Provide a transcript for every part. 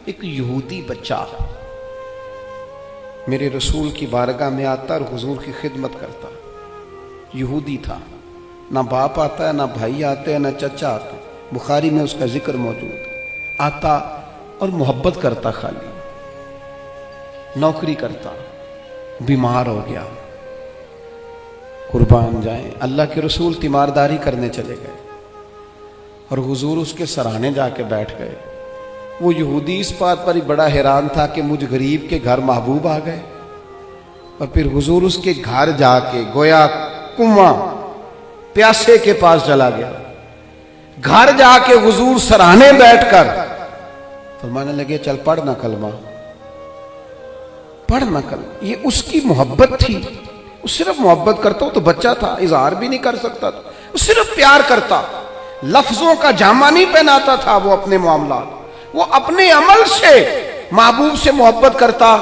ایک یہودی بچہ میرے رسول کی بارگاہ میں آتا اور حضور کی خدمت کرتا. یہودی تھا، نہ باپ آتا ہے، نہ بھائی آتے ہیں، نہ چچا آتے. بخاری میں اس کا ذکر موجود. آتا اور محبت کرتا، خالی نوکری کرتا. بیمار ہو گیا، قربان جائیں. اللہ کے رسول تیمارداری کرنے چلے گئے اور حضور اس کے سرانے جا کے بیٹھ گئے. وہ یہودی اس بات پر ہی بڑا حیران تھا کہ مجھ غریب کے گھر محبوب آ گئے. اور پھر حضور اس کے گھر جا کے گویا کنواں پیاسے کے پاس چلا گیا. گھر جا کے حضور سرانے بیٹھ کر فرمانے لگے چل پڑھنا کلمہ، پڑھنا کلمہ. یہ اس کی محبت تھی. وہ صرف محبت کرتا. وہ تو بچہ تھا، اظہار بھی نہیں کر سکتا تھا. وہ صرف پیار کرتا، لفظوں کا جامہ نہیں پہناتا تھا. وہ اپنے معاملات، وہ اپنے عمل سے محبوب سے محبت کرتا.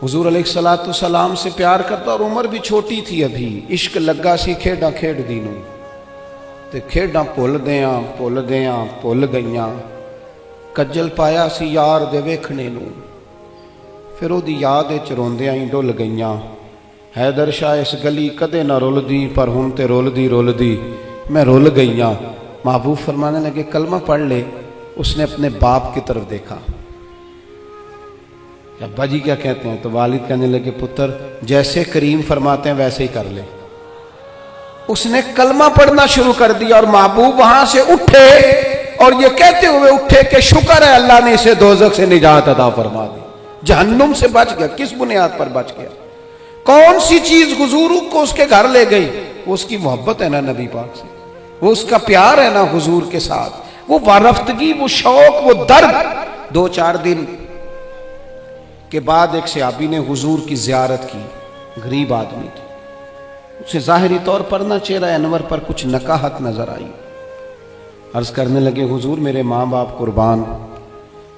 حضور علیہ السلام سے پیار کرتا. اور عمر بھی چھوٹی تھی ابھی. عشق لگا سی کھیڈاں کھیڈ دینوں تے کھیڈاں بھول گئیاں. کجل پایا سی یار دے ویکھنے نوں، پھر او دی یاد وچ روندیاں ہی ڈل گئیاں. حیدر شاہ اس گلی کدے نہ رولدی، پر ہن تے رولدی میں رول گئیاں. محبوب فرمانے لگے کلمہ پڑھ لے. اس نے اپنے باپ کی طرف دیکھا. ابا جی کیا کہتے ہیں؟ تو والد کہنے لگے پتر جیسے کریم فرماتے ہیں ویسے ہی کر لے. اس نے کلمہ پڑھنا شروع کر دیا اور محبوب وہاں سے اٹھے اور یہ کہتے ہوئے اٹھے کہ شکر ہے اللہ نے اسے دوزخ سے نجات عطا فرما دی. جہنم سے بچ گیا. کس بنیاد پر بچ گیا؟ کون سی چیز حضور کو اس کے گھر لے گئی؟ وہ اس کی محبت ہے نا نبی پاک سے، وہ اس کا پیار ہے نا حضور کے ساتھ، وہ وارفتگی، وہ شوق، وہ درد. 2-4 دن کے بعد ایک صحابی نے حضور کی زیارت کی. غریب آدمی تھے. اسے ظاہری طور پر نہ چہرہ انور پر کچھ نکاہت نظر آئی. عرض کرنے لگے حضور میرے ماں باپ قربان،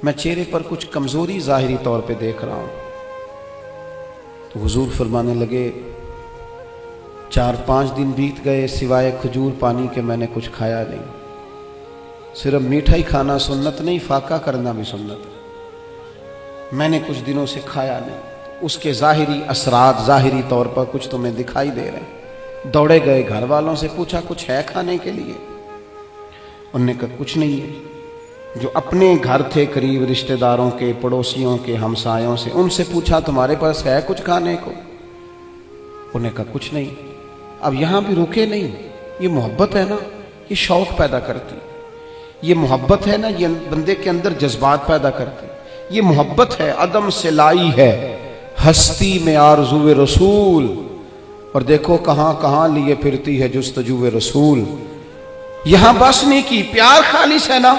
میں چہرے پر کچھ کمزوری ظاہری طور پہ دیکھ رہا ہوں. تو حضور فرمانے لگے 4-5 دن بیت گئے، سوائے کھجور پانی کے میں نے کچھ کھایا نہیں. صرف میٹھا ہی کھانا سنت نہیں، فاقہ کرنا بھی سنت ہے. میں نے کچھ دنوں سے کھایا نہیں. اس کے ظاہری اثرات ظاہری طور پر کچھ تمہیں دکھائی دے رہے ہیں. دوڑے گئے، گھر والوں سے پوچھا کچھ ہے کھانے کے لیے؟ انہوں نے کہا کچھ نہیں ہے. جو اپنے گھر تھے قریب رشتہ داروں کے، پڑوسیوں کے، ہمسایوں سے، ان سے پوچھا تمہارے پاس ہے کچھ کھانے کو؟ انہوں نے کہا کچھ نہیں. اب یہاں بھی رکے نہیں. یہ محبت ہے نا، یہ شوق پیدا کرتی. یہ محبت ہے نا، یہ بندے کے اندر جذبات پیدا کرتی. یہ محبت ہے، عدم سے لائی ہے ہستی میں آرزو رسول. اور دیکھو کہاں کہاں لیے پھرتی ہے جستجو رسول. یہاں بس نہیں کی، پیار خالص ہے نا.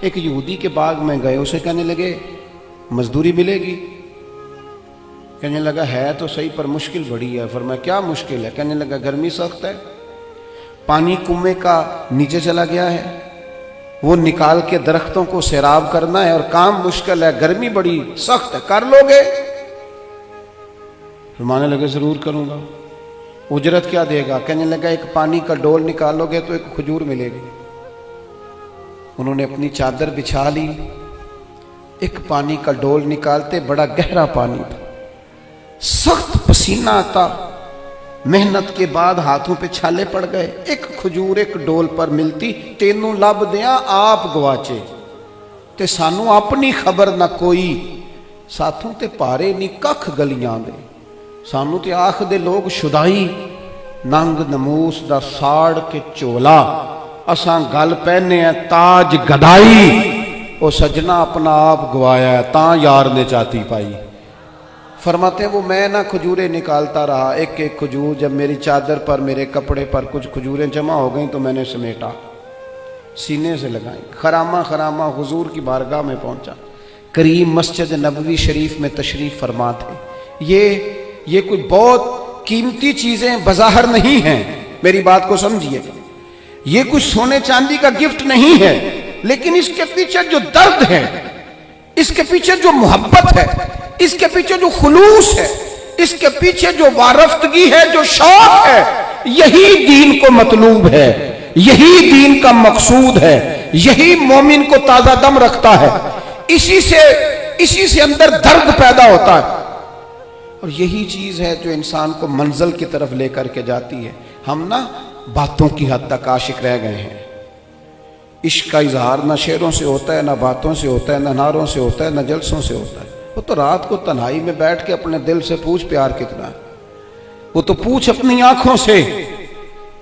ایک یہودی کے باغ میں گئے، اسے کہنے لگے مزدوری ملے گی؟ کہنے لگا ہے تو صحیح پر مشکل بڑی ہے. فرمایا کیا مشکل ہے؟ کہنے لگا گرمی سخت ہے، پانی کنویں کا نیچے چلا گیا ہے، وہ نکال کے درختوں کو سیراب کرنا ہے اور کام مشکل ہے، گرمی بڑی سخت ہے، کر لو گے؟ فرمانے لگے ضرور کروں گا. اجرت کیا دے گا؟ کہنے لگا ایک پانی کا ڈول نکالو گے تو ایک کھجور ملے گی. انہوں نے اپنی چادر بچھا لی. ایک پانی کا ڈول نکالتے، بڑا گہرا پانی تھا، سخت پسینہ آتا، محنت کے بعد ہاتھوں پہ چھالے پڑ گئے. ایک کھجور ایک ڈول پر ملتی، تینوں لب دیاں آپ گواچے تے سانو اپنی خبر نہ کوئی. ساتھوں تے پارے نی ککھ گلیاں دے، سانو تے آخ دے لوگ شدائی. ننگ نموس دا ساڑ کے چولا، اساں گل پہنے ہیں تاج گدائی. او سجنا اپنا آپ گوایا ہے، تاں یار نے چاتی پائی. فرماتے ہیں وہ میں نہ کھجوریں نکالتا رہا، ایک ایک کھجور. جب میری چادر پر، میرے کپڑے پر کچھ کھجوریں جمع ہو گئیں تو میں نے سمیٹا، سینے سے لگائیں. خرامہ حضور کی بارگاہ میں پہنچا. کریم مسجد نبوی شریف میں تشریف فرما تھے. یہ کوئی بہت قیمتی چیزیں بظاہر نہیں ہیں، میری بات کو سمجھیے. یہ کوئی سونے چاندی کا گفٹ نہیں ہے، لیکن اس کے پیچھے جو درد ہے، اس کے پیچھے جو محبت ہے، اس کے پیچھے جو خلوص ہے، اس کے پیچھے جو وارفتگی ہے، جو شوق ہے، یہی دین کو مطلوب ہے، یہی دین کا مقصود ہے، یہی مومن کو تازہ دم رکھتا ہے، اسی سے اندر درد پیدا ہوتا ہے، اور یہی چیز ہے جو انسان کو منزل کی طرف لے کر کے جاتی ہے۔ ہم نا باتوں کی حد تک عاشق رہ گئے ہیں۔ عشق کا اظہار نہ شعروں سے ہوتا ہے، نہ باتوں سے ہوتا ہے، نہ نعروں سے ہوتا ہے، نہ جلسوں سے ہوتا ہے۔ وہ تو رات کو تنہائی میں بیٹھ کے اپنے دل سے پوچھ پیار کتنا ہے، وہ تو پوچھ اپنی آنکھوں سے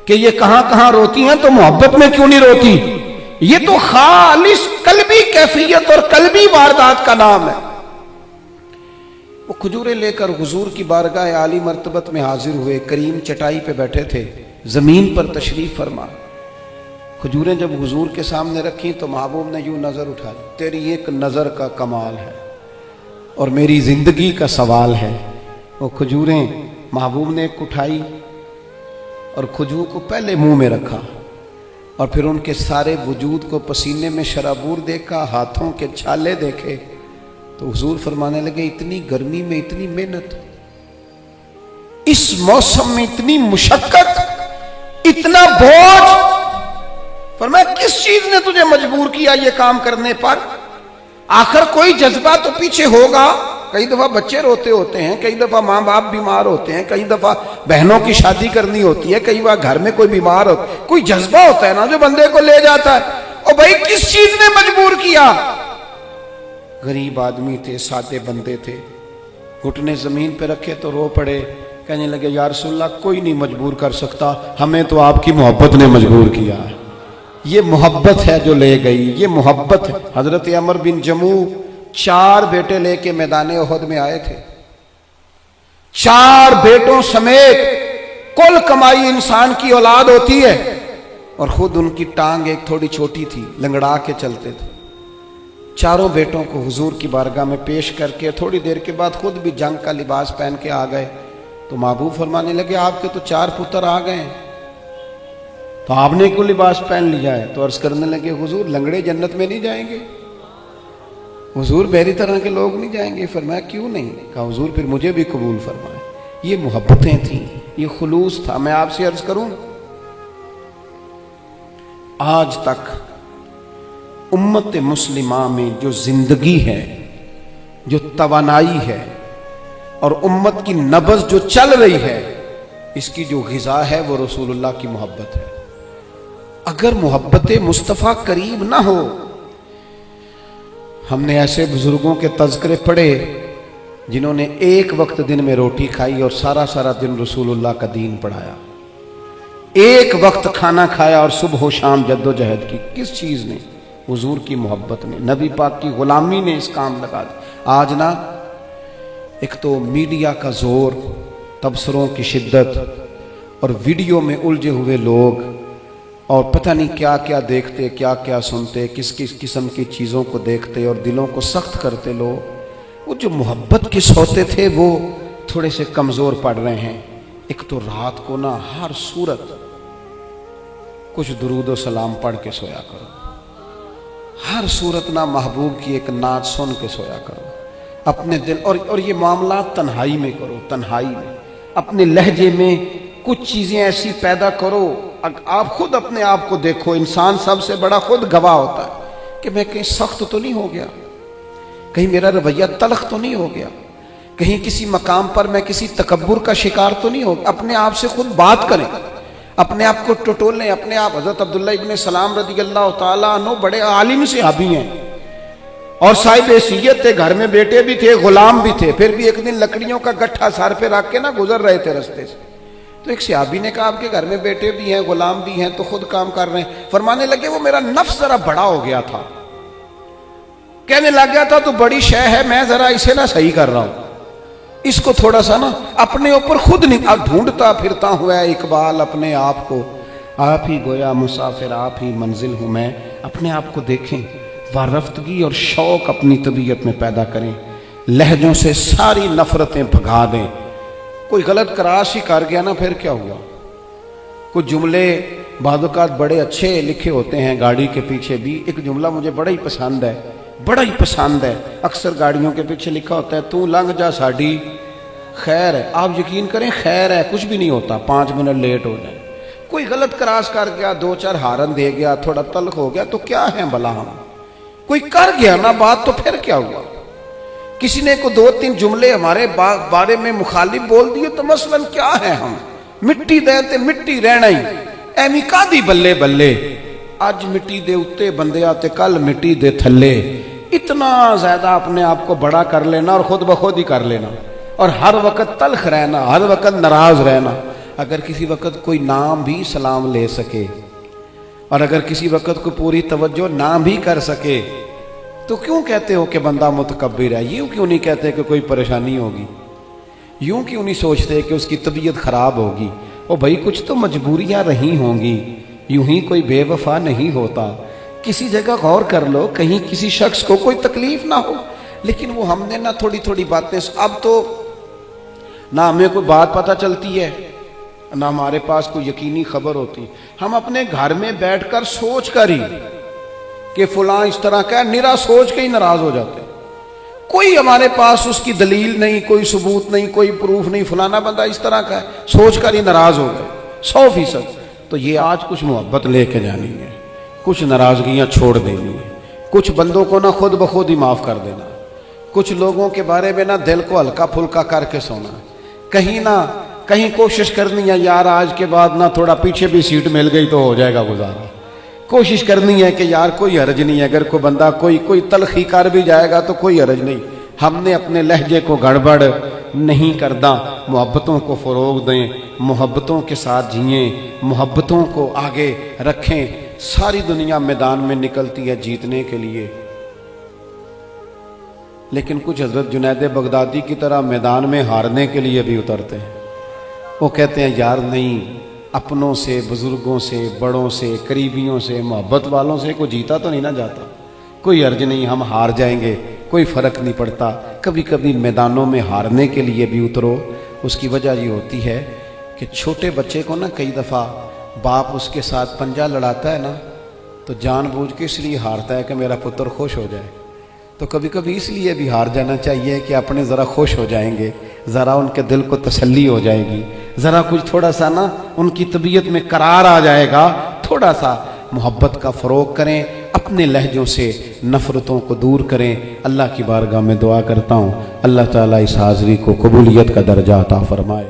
کہ یہ کہاں کہاں روتی ہیں تو محبت میں کیوں نہیں روتی۔ یہ تو خالص قلبی کیفیت اور قلبی واردات کا نام ہے۔ وہ کھجوریں لے کر حضور کی بارگاہ عالی مرتبت میں حاضر ہوئے، کریم چٹائی پہ بیٹھے تھے، زمین پر تشریف فرما۔ کھجوریں جب حضور کے سامنے رکھی تو محبوب نے یوں نظر اٹھائی، تیری ایک نظر کا کمال ہے اور میری زندگی کا سوال ہے۔ وہ کھجوریں محبوب نے ایک اٹھائی اور کھجور کو پہلے منہ میں رکھا، اور پھر ان کے سارے وجود کو پسینے میں شرابور دیکھا، ہاتھوں کے چھالے دیکھے، تو حضور فرمانے لگے اتنی گرمی میں اتنی محنت، اس موسم میں اتنی مشقت، اتنا بوجھ، فرمایا کس چیز نے تجھے مجبور کیا یہ کام کرنے پر؟ آخر کوئی جذبہ تو پیچھے ہوگا۔ کئی دفعہ بچے روتے ہوتے ہیں، کئی دفعہ ماں باپ بیمار ہوتے ہیں، کئی دفعہ بہنوں کی شادی کرنی ہوتی ہے، کئی بار گھر میں کوئی بیمار ہوتا ہے، کوئی جذبہ ہوتا ہے نا جو بندے کو لے جاتا ہے۔ اور بھائی کس چیز نے مجبور کیا؟ غریب آدمی تھے، سادے بندے تھے، گھٹنے زمین پہ رکھے تو رو پڑے، کہنے لگے یا رسول اللہ کوئی نہیں مجبور کر سکتا، ہمیں تو آپ کی محبت نے مجبور کیا ہے۔ یہ محبت ہے جو لے گئی، یہ محبت ہے۔ حضرت عمر بن جموح 4 بیٹے لے کے میدان احد میں آئے تھے، 4 بیٹوں سمیت کل کمائی انسان کی اولاد ہوتی ہے، اور خود ان کی ٹانگ ایک تھوڑی چھوٹی تھی، لنگڑا کے چلتے تھے۔ 4 بیٹوں کو حضور کی بارگاہ میں پیش کر کے تھوڑی دیر کے بعد خود بھی جنگ کا لباس پہن کے آ گئے، تو محبوب فرمانے لگے آپ کے تو 4 پتر آ گئے ہیں، تو آپ نے کیوں لباس پہن لیا ہے؟ تو عرض کرنے لگے حضور لنگڑے جنت میں نہیں جائیں گے، حضور میری طرح کے لوگ نہیں جائیں گے۔ فرمایا کیوں نہیں؟ کہا حضور پھر مجھے بھی قبول فرمائے۔ یہ محبتیں تھیں، یہ خلوص تھا۔ میں آپ سے عرض کروں، آج تک امت مسلمہ میں جو زندگی ہے، جو توانائی ہے، اور امت کی نبض جو چل رہی ہے، اس کی جو غذا ہے وہ رسول اللہ کی محبت ہے۔ اگر محبت مصطفیٰ کریم نہ ہو، ہم نے ایسے بزرگوں کے تذکرے پڑھے جنہوں نے ایک وقت دن میں روٹی کھائی اور سارا دن رسول اللہ کا دین پڑھایا، ایک وقت کھانا کھایا اور صبح و شام جد و جہد کی۔ کس چیز نے؟ حضور کی محبت نے، نبی پاک کی غلامی نے اس کام لگا دیا۔ آج نا ایک تو میڈیا کا زور، تبصروں کی شدت، اور ویڈیو میں الجھے ہوئے لوگ، اور پتہ نہیں کیا کیا دیکھتے، کیا کیا سنتے، کس کس قسم کی چیزوں کو دیکھتے اور دلوں کو سخت کرتے لوگ۔ وہ جو محبت کے سوتے تھے وہ تھوڑے سے کمزور پڑ رہے ہیں۔ ایک تو رات کو نا ہر صورت کچھ درود و سلام پڑھ کے سویا کرو، ہر صورت نا محبوب کی ایک نعت سن کے سویا کرو اپنے دل، اور یہ معاملات تنہائی میں کرو، تنہائی میں اپنے لہجے میں کچھ چیزیں ایسی پیدا کرو۔ آپ خود اپنے آپ کو دیکھو، انسان سب سے بڑا خود گواہ ہوتا ہے کہ میں کہیں سخت تو نہیں ہو گیا، کہیں میرا رویہ تلخ تو نہیں ہو گیا، کہیں کسی مقام پر میں کسی تکبر کا شکار تو نہیں ہو گیا۔ اپنے آپ سے خود بات کریں، اپنے آپ کو ٹٹولیں اپنے آپ۔ حضرت عبداللہ ابن سلام رضی اللہ تعالیٰ عنہ بڑے عالم صحابی ہیں اور صاحب حیثیت تھے، گھر میں بیٹے بھی تھے، غلام بھی تھے، پھر بھی ایک دن لکڑیوں کا گٹھا سر پہ رکھ کے نا گزر رہے تھے رستے سے، تو ایک صحابی نے کہا آپ کے گھر میں بیٹے بھی ہیں، غلام بھی ہیں، تو خود کام کر رہے ہیں؟ فرمانے لگے وہ میرا نفس ذرا بڑا ہو گیا تھا، کہنے لگ گیا تھا تو بڑی شے ہے، میں ذرا اسے نہ صحیح کر رہا ہوں، اس کو تھوڑا سا نا اپنے اوپر خود نہیں ڈھونڈتا پھرتا ہوا ہے اقبال اپنے آپ کو، آپ ہی گویا مسافر آپ ہی منزل ہوں میں۔ اپنے آپ کو دیکھیں، وارفتگی اور شوق اپنی طبیعت میں پیدا کریں، لہجوں سے ساری نفرتیں بھگا دیں۔ کوئی غلط کراس ہی کر گیا نا پھر کیا ہوا؟ کچھ جملے بعض اوقات بڑے اچھے لکھے ہوتے ہیں گاڑی کے پیچھے بھی۔ ایک جملہ مجھے بڑا ہی پسند ہے، بڑا ہی پسند ہے، اکثر گاڑیوں کے پیچھے لکھا ہوتا ہے تو لنگ جا ساڈی خیر ہے۔ آپ یقین کریں خیر ہے، کچھ بھی نہیں ہوتا، 5 منٹ لیٹ ہو جائے۔ کوئی غلط کراس کر گیا، 2-4 ہارن دے گیا، تھوڑا تلخ ہو گیا تو کیا ہے بھلا ہم؟ کوئی کر گیا نا بات تو پھر کیا ہوا؟ کسی نے کو 2-3 جملے ہمارے بارے میں مخالف بول دیے تو مثلاً کیا ہے، ہم مٹی دے تے مٹی رہنا ہی ایویں کادی بلے بلے، اج مٹی دے اتے بندے تے کل مٹی دے تھلے، اتنا زیادہ اپنے آپ کو بڑا کر لینا اور خود بخود ہی کر لینا، اور ہر وقت تلخ رہنا، ہر وقت ناراض رہنا۔ اگر کسی وقت کوئی نام بھی سلام لے سکے اور اگر کسی وقت کو پوری توجہ نہ بھی کر سکے تو کیوں کہتے ہو کہ بندہ متکبر ہے؟ یوں کیوں نہیں کہتے کہ کوئی پریشانی ہوگی؟ یوں کیوں نہیں سوچتے کہ اس کی طبیعت خراب ہوگی؟ او بھائی کچھ تو مجبوریاں رہی ہوں گی، یوں ہی کوئی بے وفا نہیں ہوتا۔ کسی جگہ غور کر لو، کہیں کسی شخص کو کوئی تکلیف نہ ہو، لیکن وہ ہم نے نہ تھوڑی تھوڑی باتیں، اب تو نہ ہمیں کوئی بات پتہ چلتی ہے نہ ہمارے پاس کوئی یقینی خبر ہوتی، ہم اپنے گھر میں بیٹھ کر سوچ کر ہی کہ فلاں اس طرح کا ہے، نرا سوچ کے ہی ناراض ہو جاتے ہیں۔ کوئی ہمارے پاس اس کی دلیل نہیں، کوئی ثبوت نہیں، کوئی پروف نہیں، فلانا بندہ اس طرح کا ہے، سوچ کر ہی ناراض ہو گئے 100%۔ تو یہ آج کچھ محبت لے کے جانی ہے، کچھ ناراضگیاں چھوڑ دینی ہے، کچھ بندوں کو نہ خود بخود ہی معاف کر دینا، کچھ لوگوں کے بارے میں نہ دل کو ہلکا پھلکا کر کے سونا، کہیں کوشش کرنی ہے یار آج کے بعد نہ تھوڑا پیچھے بھی سیٹ مل گئی تو ہو جائے گا گزارا، کوشش کرنی ہے کہ یار کوئی حرج نہیں ہے، اگر کوئی بندہ کوئی تلخی کر بھی جائے گا تو کوئی حرج نہیں، ہم نے اپنے لہجے کو گڑبڑ نہیں کرنا، محبتوں کو فروغ دیں، محبتوں کے ساتھ جئیں، محبتوں کو آگے رکھیں۔ ساری دنیا میدان میں نکلتی ہے جیتنے کے لیے، لیکن کچھ حضرت جنید بغدادی کی طرح میدان میں ہارنے کے لیے بھی اترتے ہیں۔ وہ کہتے ہیں یار نہیں، اپنوں سے، بزرگوں سے، بڑوں سے، قریبیوں سے، محبت والوں سے کوئی جیتا تو نہیں نہ جاتا، کوئی عرض نہیں، ہم ہار جائیں گے، کوئی فرق نہیں پڑتا۔ کبھی کبھی میدانوں میں ہارنے کے لیے بھی اترو۔ اس کی وجہ یہ ہوتی ہے کہ چھوٹے بچے کو نا کئی دفعہ باپ اس کے ساتھ پنجہ لڑاتا ہے نا تو جان بوجھ کے اس لیے ہارتا ہے کہ میرا پتر خوش ہو جائے، تو کبھی کبھی اس لیے بھی ہار جانا چاہیے کہ اپنے ذرا خوش ہو جائیں گے، ذرا ان کے دل کو تسلی ہو جائے گی، ذرا کچھ تھوڑا سا نا ان کی طبیعت میں قرار آ جائے گا۔ تھوڑا سا محبت کا فروغ کریں، اپنے لہجوں سے نفرتوں کو دور کریں۔ اللہ کی بارگاہ میں دعا کرتا ہوں اللہ تعالیٰ اس حاضری کو قبولیت کا درجہ عطا فرمائے۔